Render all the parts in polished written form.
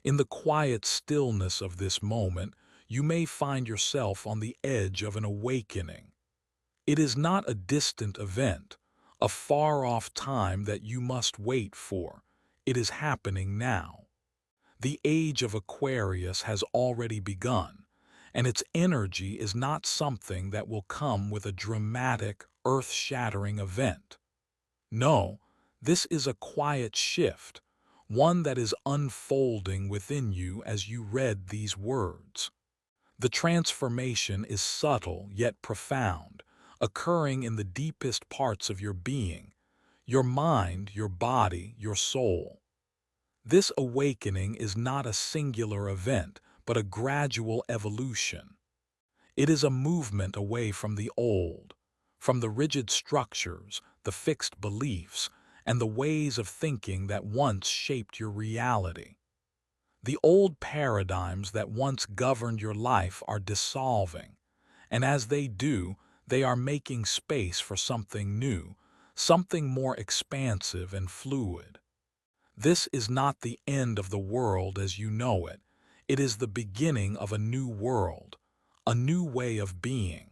In the quiet stillness of this moment, you may find yourself on the edge of an awakening. It is not a distant event, a far-off time that you must wait for. It is happening now. The Age of Aquarius has already begun, and its energy is not something that will come with a dramatic, earth-shattering event. No, this is a quiet shift, one that is unfolding within you as you read these words. The transformation is subtle yet profound, occurring in the deepest parts of your being, your mind, your body, your soul. This awakening is not a singular event, but a gradual evolution. It is a movement away from the old, from the rigid structures, the fixed beliefs, and the ways of thinking that once shaped your reality. The old paradigms that once governed your life are dissolving, and as they do, they are making space for something new, something more expansive and fluid. This is not the end of the world as you know it. It is the beginning of a new world, a new way of being.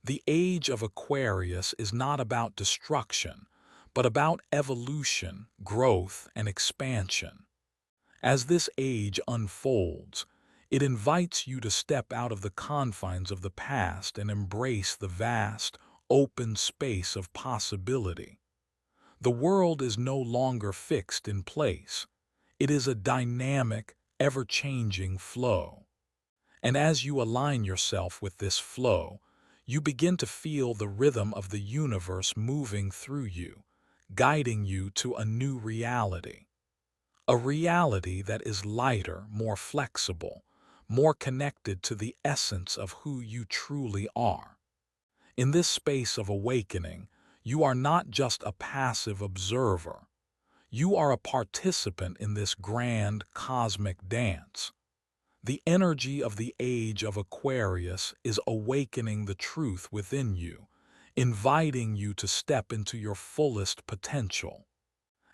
The Age of Aquarius is not about destruction, but about evolution, growth, and expansion. As this age unfolds, it invites you to step out of the confines of the past and embrace the vast, open space of possibility. The world is no longer fixed in place. It is a dynamic, ever-changing flow. And as you align yourself with this flow, you begin to feel the rhythm of the universe moving through you, guiding you to a new reality. A reality that is lighter, more flexible, more connected to the essence of who you truly are. In this space of awakening, you are not just a passive observer. You are a participant in this grand cosmic dance. The energy of the Age of Aquarius is awakening the truth within you, inviting you to step into your fullest potential.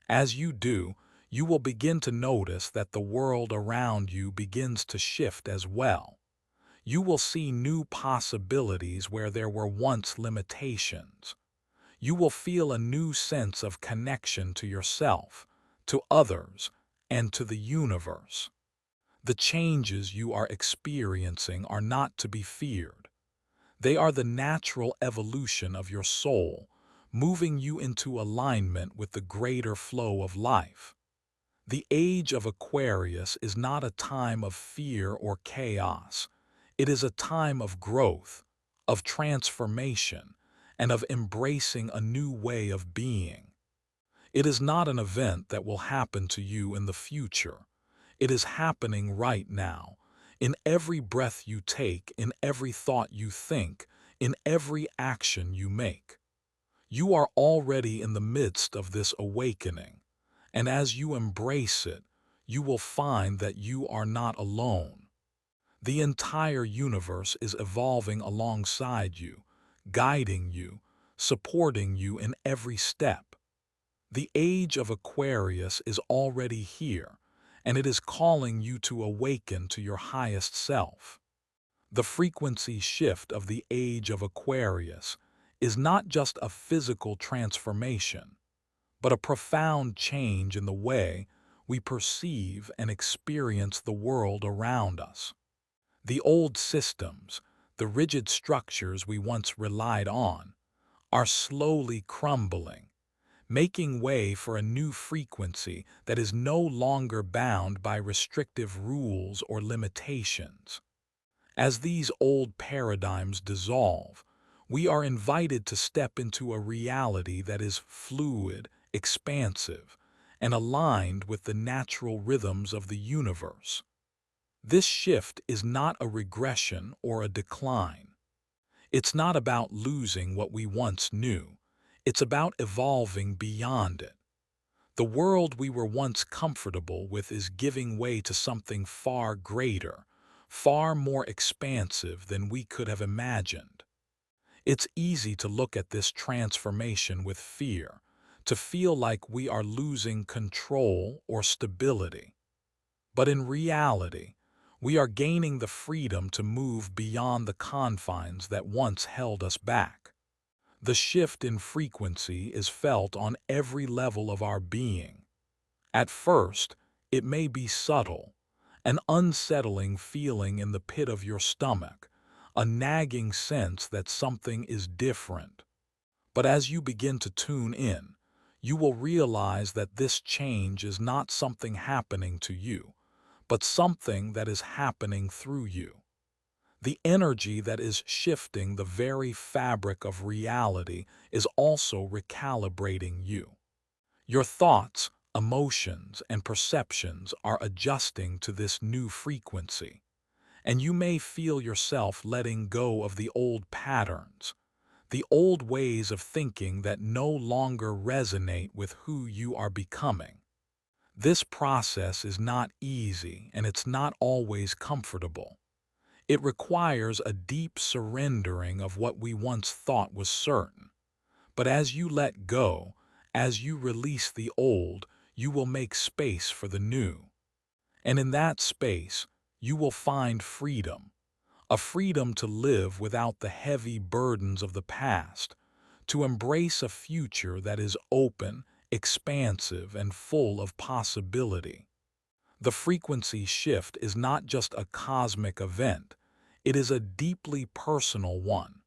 As you do, you will begin to notice that the world around you begins to shift as well. You will see new possibilities where there were once limitations. You will feel a new sense of connection to yourself, to others, and to the universe. The changes you are experiencing are not to be feared. They are the natural evolution of your soul, moving you into alignment with the greater flow of life. The Age of Aquarius is not a time of fear or chaos. It is a time of growth, of transformation, and of embracing a new way of being. It is not an event that will happen to you in the future. It is happening right now, in every breath you take, in every thought you think, in every action you make. You are already in the midst of this awakening, and as you embrace it, you will find that you are not alone. The entire universe is evolving alongside you, guiding you, supporting you in every step. The Age of Aquarius is already here, and it is calling you to awaken to your highest self. The frequency shift of the Age of Aquarius is not just a physical transformation, but a profound change in the way we perceive and experience the world around us. The old systems, the rigid structures we once relied on, are slowly crumbling, making way for a new frequency that is no longer bound by restrictive rules or limitations. As these old paradigms dissolve, we are invited to step into a reality that is fluid, expansive, and aligned with the natural rhythms of the universe. This shift is not a regression or a decline. It's not about losing what we once knew. It's about evolving beyond it. The world we were once comfortable with is giving way to something far greater, far more expansive than we could have imagined. It's easy to look at this transformation with fear, to feel like we are losing control or stability. But in reality, we are gaining the freedom to move beyond the confines that once held us back. The shift in frequency is felt on every level of our being. At first, it may be subtle, an unsettling feeling in the pit of your stomach, a nagging sense that something is different. But as you begin to tune in, you will realize that this change is not something happening to you, but something that is happening through you. The energy that is shifting the very fabric of reality is also recalibrating you. Your thoughts, emotions, and perceptions are adjusting to this new frequency, and you may feel yourself letting go of the old patterns, the old ways of thinking that no longer resonate with who you are becoming. This process is not easy and it's not always comfortable. It requires a deep surrendering of what we once thought was certain. But as you let go, as you release the old, you will make space for the new. And in that space, you will find freedom, a freedom to live without the heavy burdens of the past, to embrace a future that is open, expansive, and full of possibility. The frequency shift is not just a cosmic event, it is a deeply personal one.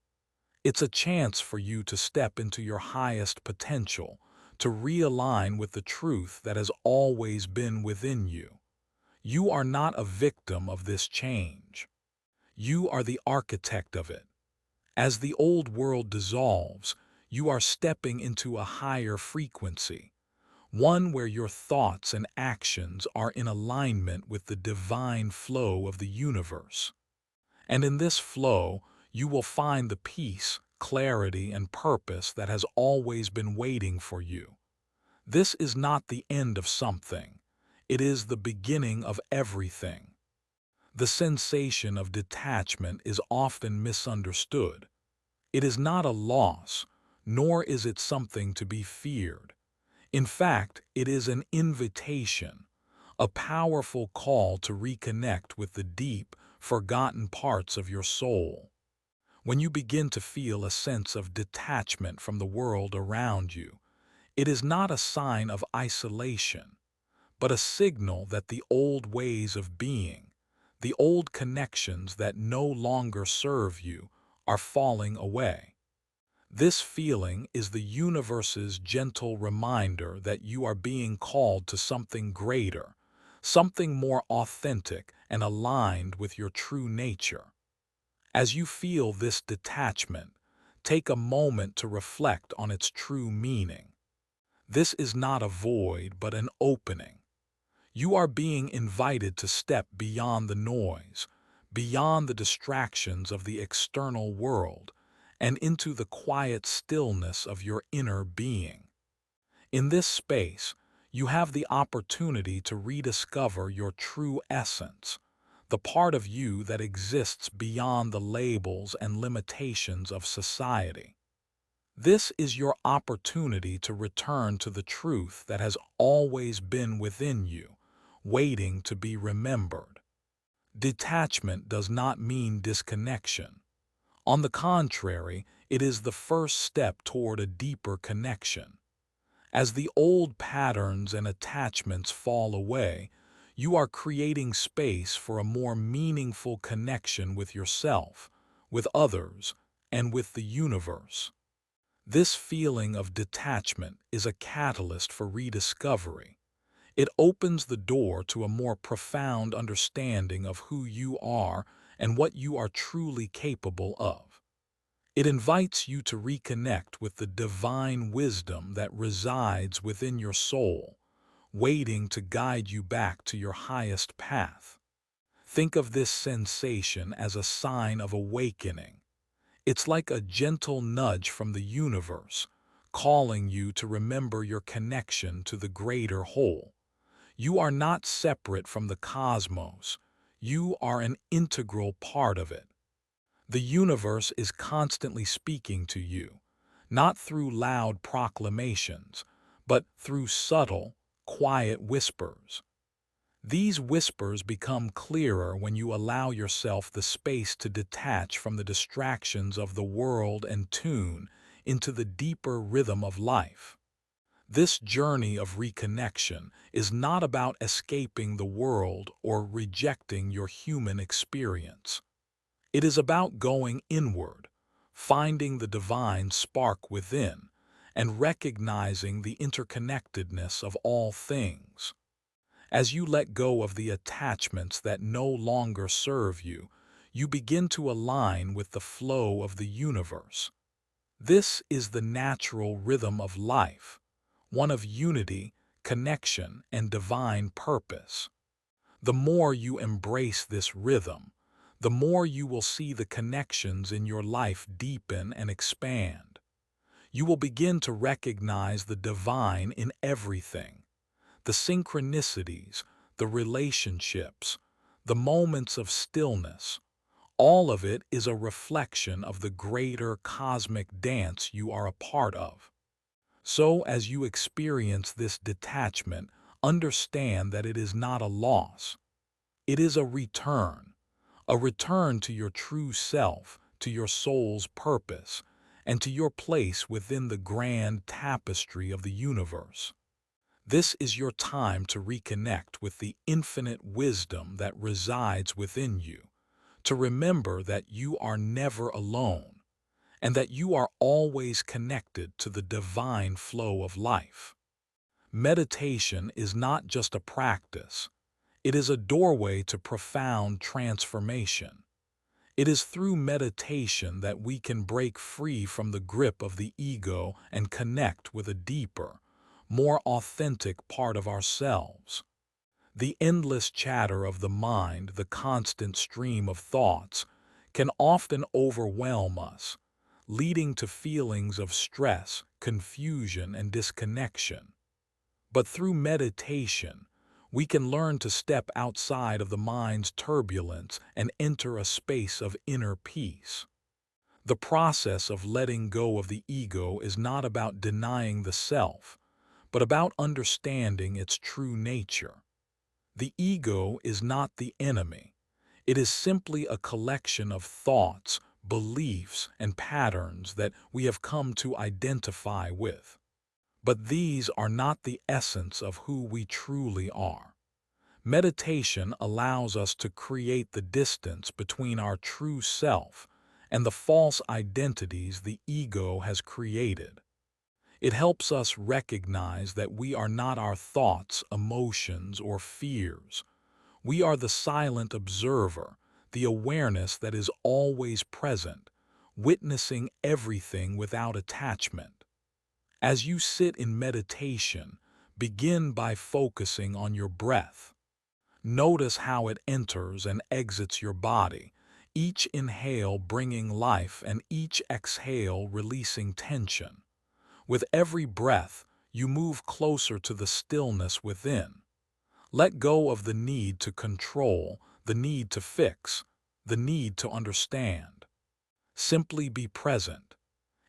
It's a chance for you to step into your highest potential, to realign with the truth that has always been within you. You are not a victim of this change. You are the architect of it. As the old world dissolves, you are stepping into a higher frequency, one where your thoughts and actions are in alignment with the divine flow of the universe. And in this flow, you will find the peace, clarity, and purpose that has always been waiting for you. This is not the end of something. It is the beginning of everything. The sensation of detachment is often misunderstood. It is not a loss, nor is it something to be feared. In fact, it is an invitation, a powerful call to reconnect with the deep, forgotten parts of your soul. When you begin to feel a sense of detachment from the world around you, it is not a sign of isolation, but a signal that the old ways of being, the old connections that no longer serve you, are falling away. This feeling is the universe's gentle reminder that you are being called to something greater, something more authentic and aligned with your true nature. As you feel this detachment, take a moment to reflect on its true meaning. This is not a void but an opening. You are being invited to step beyond the noise, beyond the distractions of the external world, and into the quiet stillness of your inner being. In this space, you have the opportunity to rediscover your true essence, the part of you that exists beyond the labels and limitations of society. This is your opportunity to return to the truth that has always been within you, waiting to be remembered. Detachment does not mean disconnection. On the contrary, it is the first step toward a deeper connection. As the old patterns and attachments fall away, you are creating space for a more meaningful connection with yourself, with others, and with the universe. This feeling of detachment is a catalyst for rediscovery. It opens the door to a more profound understanding of who you are and what you are truly capable of. It invites you to reconnect with the divine wisdom that resides within your soul, waiting to guide you back to your highest path. Think of this sensation as a sign of awakening. It's like a gentle nudge from the universe, calling you to remember your connection to the greater whole. You are not separate from the cosmos. You are an integral part of it. The universe is constantly speaking to you, not through loud proclamations, but through subtle, quiet whispers. These whispers become clearer when you allow yourself the space to detach from the distractions of the world and tune into the deeper rhythm of life. This journey of reconnection is not about escaping the world or rejecting your human experience. It is about going inward, finding the divine spark within, and recognizing the interconnectedness of all things. As you let go of the attachments that no longer serve you, you begin to align with the flow of the universe. This is the natural rhythm of life, one of unity, connection, and divine purpose. The more you embrace this rhythm, the more you will see the connections in your life deepen and expand. You will begin to recognize the divine in everything, the synchronicities, the relationships, the moments of stillness. All of it is a reflection of the greater cosmic dance you are a part of. So, as you experience this detachment, understand that it is not a loss. It is a return to your true self, to your soul's purpose, and to your place within the grand tapestry of the universe. This is your time to reconnect with the infinite wisdom that resides within you, to remember that you are never alone, and that you are always connected to the divine flow of life. Meditation is not just a practice, it is a doorway to profound transformation. It is through meditation that we can break free from the grip of the ego and connect with a deeper, more authentic part of ourselves. The endless chatter of the mind, the constant stream of thoughts, can often overwhelm us, leading to feelings of stress, confusion, and disconnection. But through meditation, we can learn to step outside of the mind's turbulence and enter a space of inner peace. The process of letting go of the ego is not about denying the self, but about understanding its true nature. The ego is not the enemy. It is simply a collection of thoughts, beliefs, and patterns that we have come to identify with. But these are not the essence of who we truly are. Meditation allows us to create the distance between our true self and the false identities the ego has created. It helps us recognize that we are not our thoughts, emotions, or fears. We are the silent observer, the awareness that is always present, witnessing everything without attachment. As you sit in meditation, begin by focusing on your breath. Notice how it enters and exits your body, each inhale bringing life and each exhale releasing tension. With every breath, you move closer to the stillness within. Let go of the need to control, the need to fix, the need to understand. Simply be present.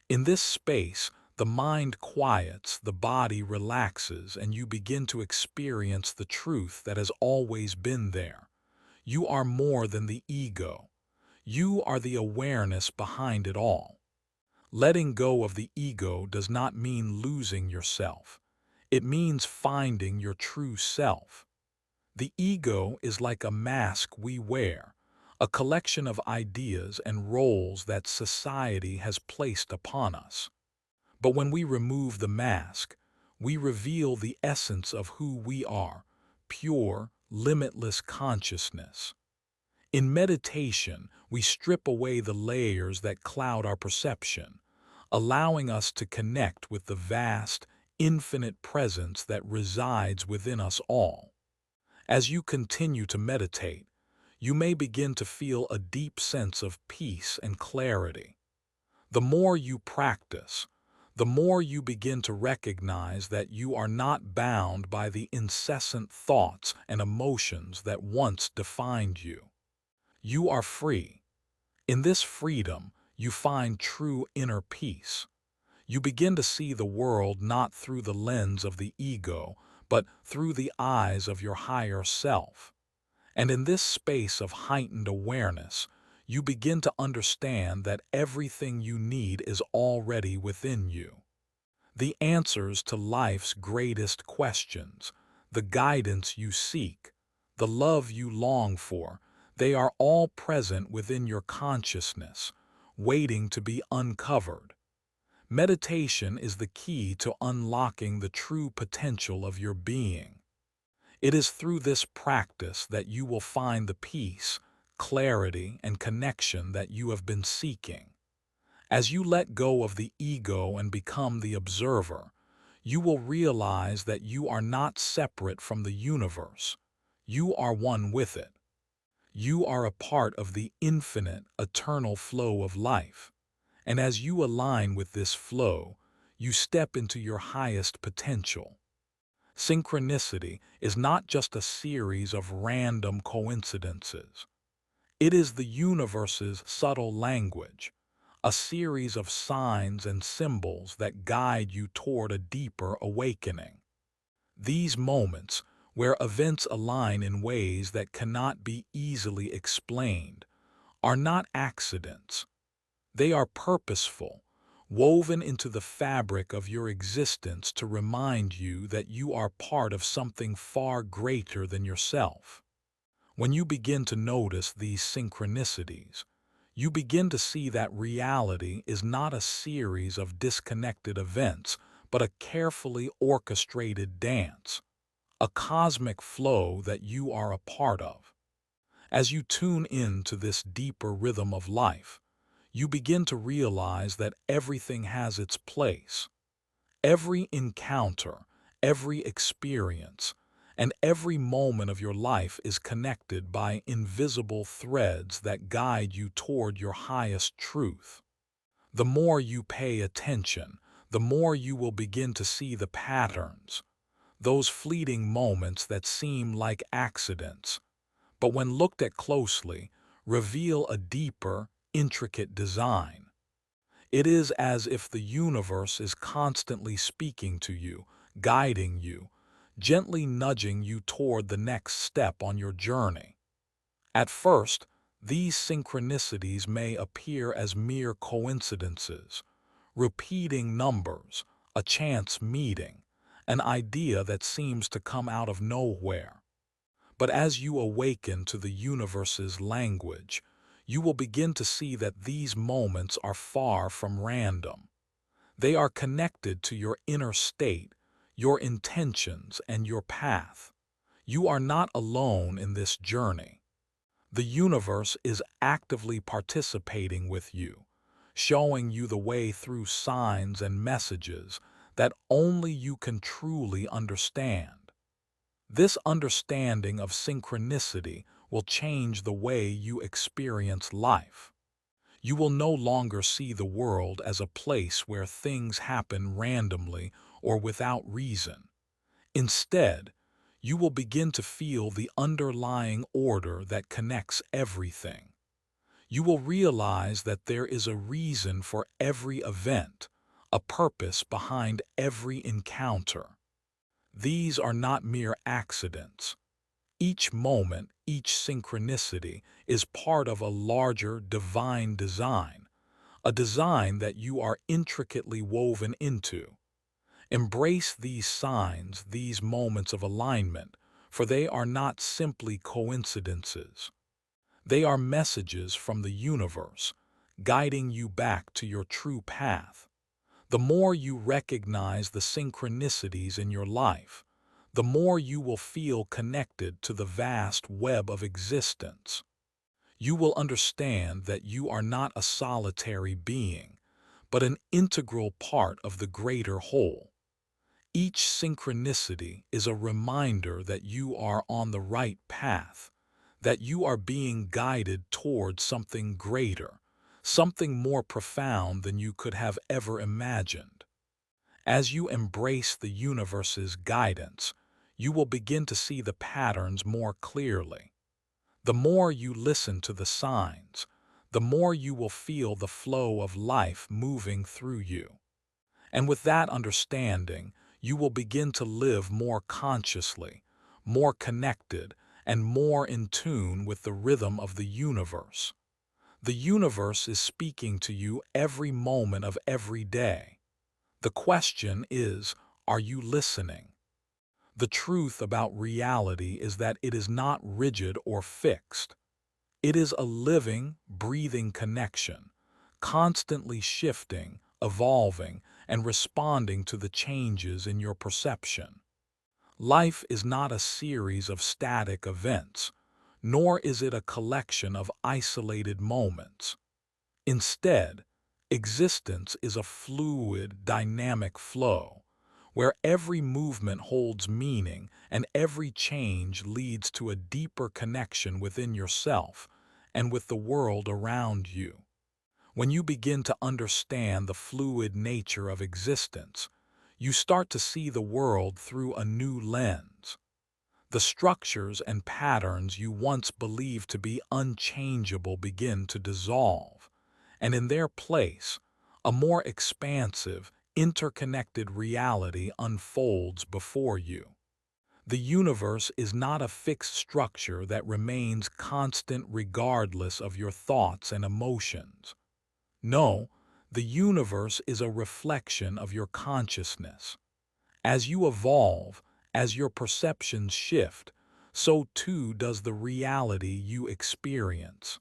In this space, the mind quiets, the body relaxes, and you begin to experience the truth that has always been there. You are more than the ego. You are the awareness behind it all. Letting go of the ego does not mean losing yourself. It means finding your true self. The ego is like a mask we wear, a collection of ideas and roles that society has placed upon us. But when we remove the mask, we reveal the essence of who we are, pure, limitless consciousness. In meditation, we strip away the layers that cloud our perception, allowing us to connect with the vast, infinite presence that resides within us all. As you continue to meditate, you may begin to feel a deep sense of peace and clarity. The more you practice, the more you begin to recognize that you are not bound by the incessant thoughts and emotions that once defined you. You are free. In this freedom, you find true inner peace. You begin to see the world not through the lens of the ego, but through the eyes of your higher self. And in this space of heightened awareness, you begin to understand that everything you need is already within you. The answers to life's greatest questions, the guidance you seek, the love you long for, they are all present within your consciousness, waiting to be uncovered. Meditation is the key to unlocking the true potential of your being. It is through this practice that you will find the peace, clarity, and connection that you have been seeking. As you let go of the ego and become the observer, you will realize that you are not separate from the universe. You are one with it. You are a part of the infinite, eternal flow of life. And as you align with this flow, you step into your highest potential. Synchronicity is not just a series of random coincidences. It is the universe's subtle language, a series of signs and symbols that guide you toward a deeper awakening. These moments, where events align in ways that cannot be easily explained, are not accidents. They are purposeful, woven into the fabric of your existence to remind you that you are part of something far greater than yourself. When you begin to notice these synchronicities, you begin to see that reality is not a series of disconnected events, but a carefully orchestrated dance, a cosmic flow that you are a part of. As you tune in to this deeper rhythm of life, you begin to realize that everything has its place. Every encounter, every experience, and every moment of your life is connected by invisible threads that guide you toward your highest truth. The more you pay attention, the more you will begin to see the patterns, those fleeting moments that seem like accidents, but when looked at closely, reveal a deeper, intricate design. It is as if the universe is constantly speaking to you, guiding you, gently nudging you toward the next step on your journey. At first, these synchronicities may appear as mere coincidences, repeating numbers, a chance meeting, an idea that seems to come out of nowhere. But as you awaken to the universe's language, you will begin to see that these moments are far from random. They are connected to your inner state, your intentions, and your path. You are not alone in this journey. The universe is actively participating with you, showing you the way through signs and messages that only you can truly understand. This understanding of synchronicity will change the way you experience life. You will no longer see the world as a place where things happen randomly or without reason. Instead, you will begin to feel the underlying order that connects everything. You will realize that there is a reason for every event, a purpose behind every encounter. These are not mere accidents. Each moment, each synchronicity is part of a larger divine design, a design that you are intricately woven into. Embrace these signs, these moments of alignment, for they are not simply coincidences. They are messages from the universe, guiding you back to your true path. The more you recognize the synchronicities in your life, the more you will feel connected to the vast web of existence. You will understand that you are not a solitary being, but an integral part of the greater whole. Each synchronicity is a reminder that you are on the right path, that you are being guided toward something greater, something more profound than you could have ever imagined. As you embrace the universe's guidance, you will begin to see the patterns more clearly. The more you listen to the signs, the more you will feel the flow of life moving through you. And with that understanding, you will begin to live more consciously, more connected, and more in tune with the rhythm of the universe. The universe is speaking to you every moment of every day. The question is, are you listening? The truth about reality is that it is not rigid or fixed. It is a living, breathing connection, constantly shifting, evolving, and responding to the changes in your perception. Life is not a series of static events, nor is it a collection of isolated moments. Instead, existence is a fluid, dynamic flow, where every movement holds meaning and every change leads to a deeper connection within yourself and with the world around you. When you begin to understand the fluid nature of existence, you start to see the world through a new lens. The structures and patterns you once believed to be unchangeable begin to dissolve, and in their place, a more expansive, interconnected reality unfolds before you. The universe is not a fixed structure that remains constant regardless of your thoughts and emotions. No, the universe is a reflection of your consciousness. As you evolve, as your perceptions shift, so too does the reality you experience.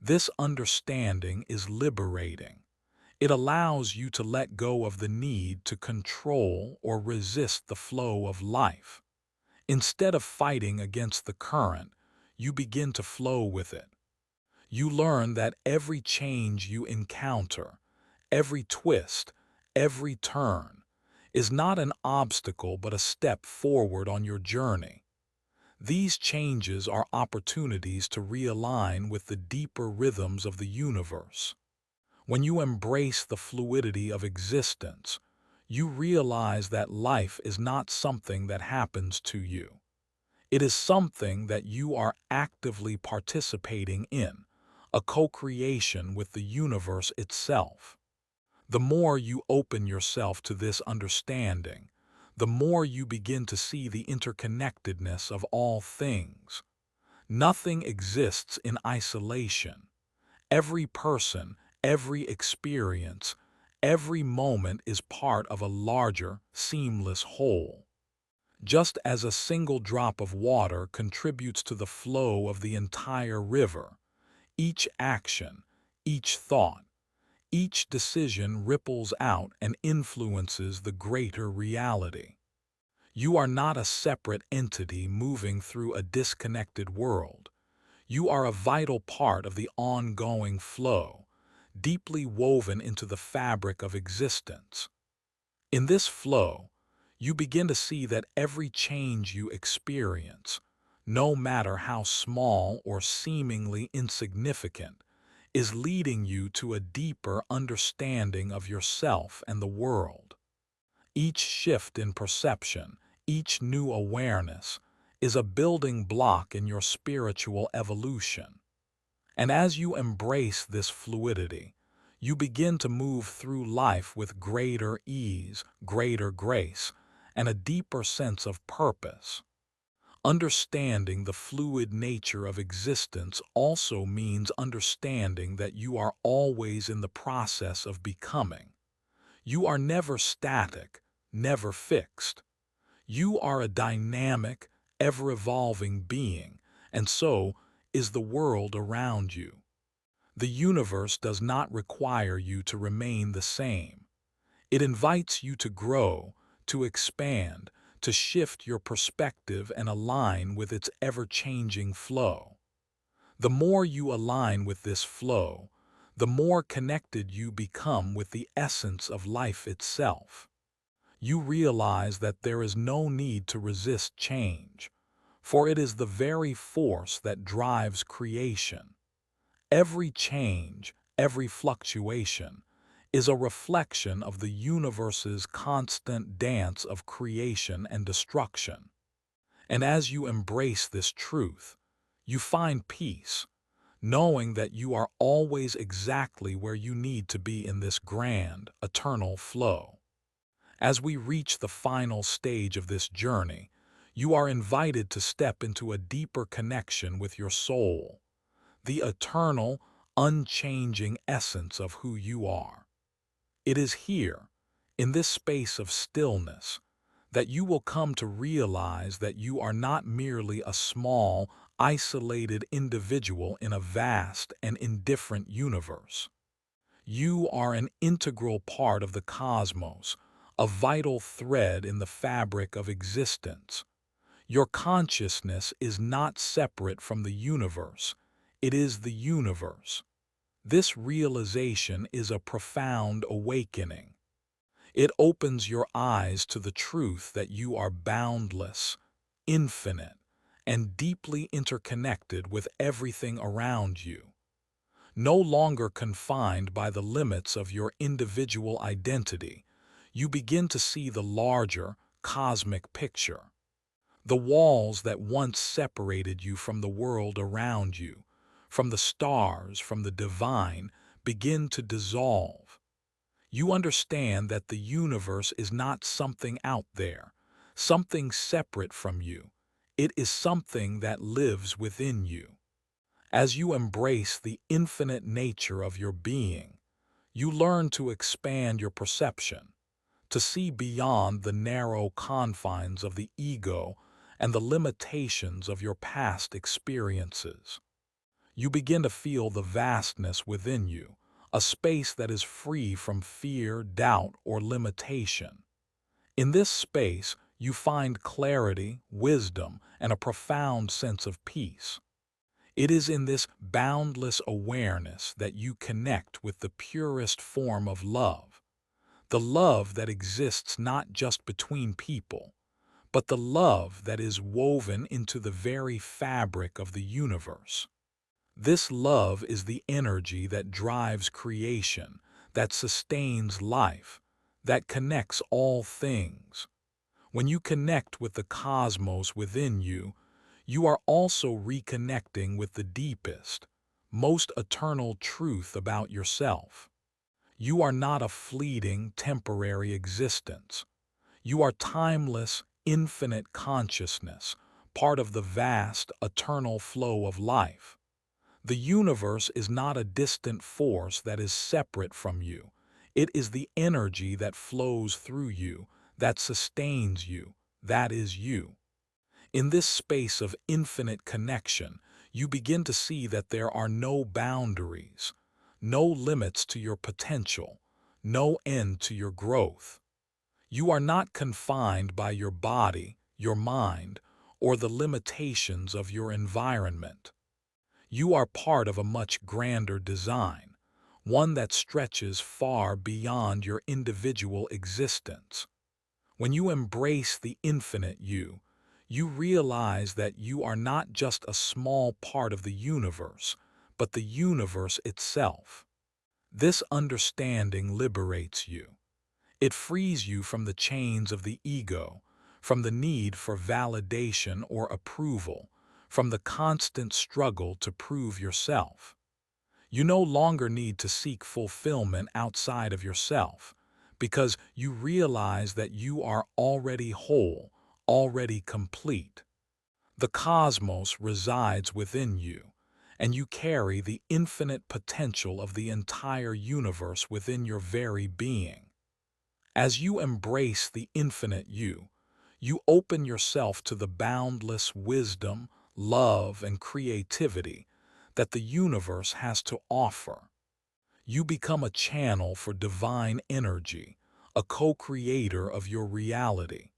This understanding is liberating. It allows you to let go of the need to control or resist the flow of life. Instead of fighting against the current, you begin to flow with it. You learn that every change you encounter, every twist, every turn, is not an obstacle but a step forward on your journey. These changes are opportunities to realign with the deeper rhythms of the universe. When you embrace the fluidity of existence, you realize that life is not something that happens to you. It is something that you are actively participating in, a co-creation with the universe itself. The more you open yourself to this understanding, the more you begin to see the interconnectedness of all things. Nothing exists in isolation. Every person, every experience, every moment is part of a larger, seamless whole. Just as a single drop of water contributes to the flow of the entire river, each action, each thought, each decision ripples out and influences the greater reality. You are not a separate entity moving through a disconnected world. You are a vital part of the ongoing flow, deeply woven into the fabric of existence. In this flow, you begin to see that every change you experience, no matter how small or seemingly insignificant, is leading you to a deeper understanding of yourself and the world. Each shift in perception, each new awareness, is a building block in your spiritual evolution. And as you embrace this fluidity, you begin to move through life with greater ease, greater grace, and a deeper sense of purpose. Understanding the fluid nature of existence also means understanding that you are always in the process of becoming. You are never static, never fixed. You are a dynamic, ever-evolving being, and so is the world around you. The universe does not require you to remain the same. It invites you to grow, to expand, to shift your perspective and align with its ever-changing flow. The more you align with this flow, the more connected you become with the essence of life itself. You realize that there is no need to resist change, for it is the very force that drives creation. Every change, every fluctuation, is a reflection of the universe's constant dance of creation and destruction. And as you embrace this truth, you find peace, knowing that you are always exactly where you need to be in this grand, eternal flow. As we reach the final stage of this journey, you are invited to step into a deeper connection with your soul, the eternal, unchanging essence of who you are. It is here, in this space of stillness, that you will come to realize that you are not merely a small, isolated individual in a vast and indifferent universe. You are an integral part of the cosmos, a vital thread in the fabric of existence. Your consciousness is not separate from the universe, it is the universe. This realization is a profound awakening. It opens your eyes to the truth that you are boundless, infinite, and deeply interconnected with everything around you. No longer confined by the limits of your individual identity, you begin to see the larger, cosmic picture. The walls that once separated you from the world around you, from the stars, from the divine, begin to dissolve. You understand that the universe is not something out there, something separate from you. It is something that lives within you. As you embrace the infinite nature of your being, you learn to expand your perception, to see beyond the narrow confines of the ego and the limitations of your past experiences. You begin to feel the vastness within you, a space that is free from fear, doubt, or limitation. In this space, you find clarity, wisdom, and a profound sense of peace. It is in this boundless awareness that you connect with the purest form of love, the love that exists not just between people, but the love that is woven into the very fabric of the universe. This love is the energy that drives creation, that sustains life, that connects all things. When you connect with the cosmos within you, you are also reconnecting with the deepest, most eternal truth about yourself. You are not a fleeting, temporary existence. You are timeless, infinite consciousness, part of the vast, eternal flow of life. The universe is not a distant force that is separate from you. It is the energy that flows through you, that sustains you, that is you. In this space of infinite connection, you begin to see that there are no boundaries, no limits to your potential, no end to your growth. You are not confined by your body, your mind, or the limitations of your environment. You are part of a much grander design, one that stretches far beyond your individual existence. When you embrace the infinite you realize that you are not just a small part of the universe, but the universe itself. This understanding liberates you. It frees you from the chains of the ego, from the need for validation or approval, from the constant struggle to prove yourself. You no longer need to seek fulfillment outside of yourself, because you realize that you are already whole, already complete. The cosmos resides within you, and you carry the infinite potential of the entire universe within your very being. As you embrace the infinite you open yourself to the boundless wisdom, love, and creativity that the universe has to offer. You become a channel for divine energy, a co-creator of your reality.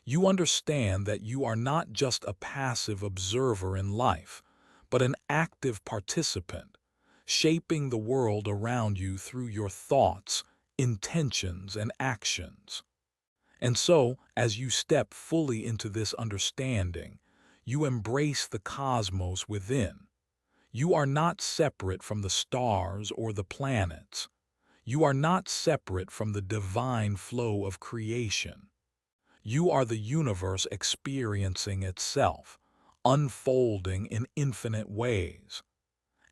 You understand that you are not just a passive observer in life, but an active participant, shaping the world around you through your thoughts, intentions, and actions. And so, as you step fully into this understanding, you embrace the cosmos within. You are not separate from the stars or the planets. You are not separate from the divine flow of creation. You are the universe experiencing itself, unfolding in infinite ways.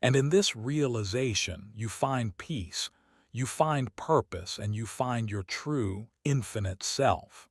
And in this realization, you find peace, you find purpose and you find your true, infinite self.